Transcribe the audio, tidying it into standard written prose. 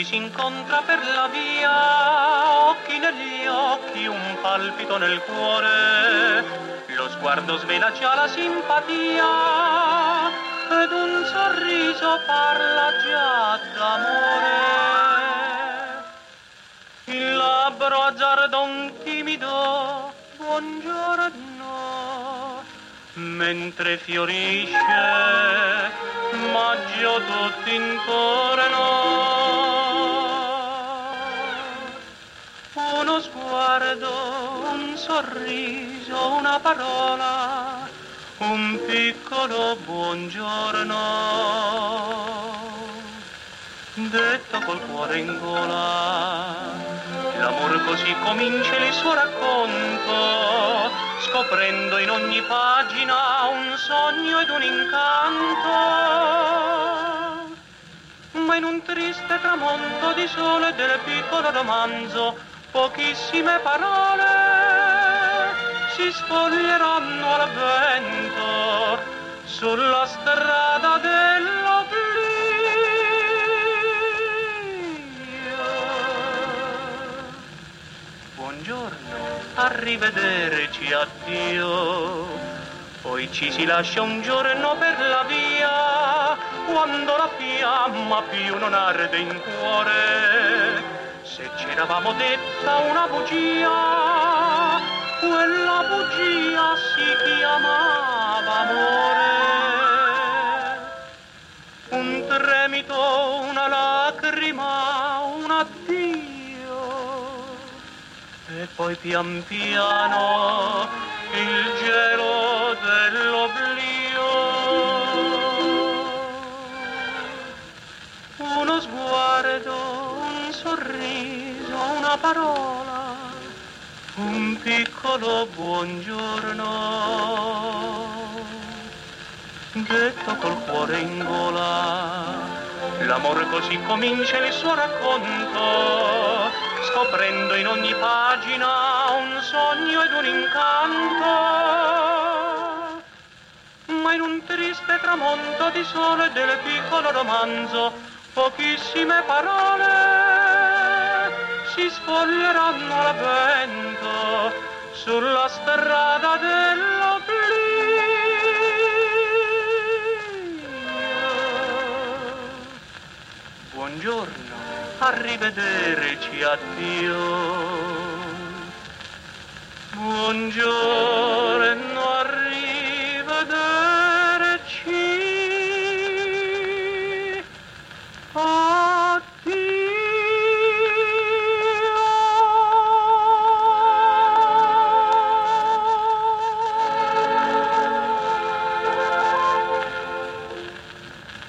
ci si incontra per la via, occhi negli occhi, un palpito nel cuore, lo sguardo svela già la simpatia ed un sorriso parla già d'amore. Il labbro azzarda un timido buongiorno, mentre fiorisce maggio tutto intorno. Uno sguardo, un sorriso, una parola, un piccolo buongiorno, detto col cuore in gola. L'amor così comincia il suo racconto, scoprendo in ogni pagina un sogno ed un incanto. Ma in un triste tramonto di sole del piccolo romanzo, pochissime parole si sfoglieranno al vento sulla strada dell'oblio. Buongiorno, arrivederci, addio. Poi ci si lascia un giorno per la via, quando la fiamma più non arde in cuore. Se c'eravamo detta una bugia, quella bugia si chiamava amore. Un tremito, una lacrima, un addio, e poi pian piano il gelo dell'oblio. Uno sguardo, un sorriso, una parola, un piccolo buongiorno, detto col cuore in gola. L'amore così comincia il suo racconto, scoprendo in ogni pagina un sogno ed un incanto. Ma in un triste tramonto di sole del piccolo romanzo, pochissime parole si sfoglieranno al vento sulla strada dell'oblio. Buongiorno, arrivederci, addio. Buongiorno.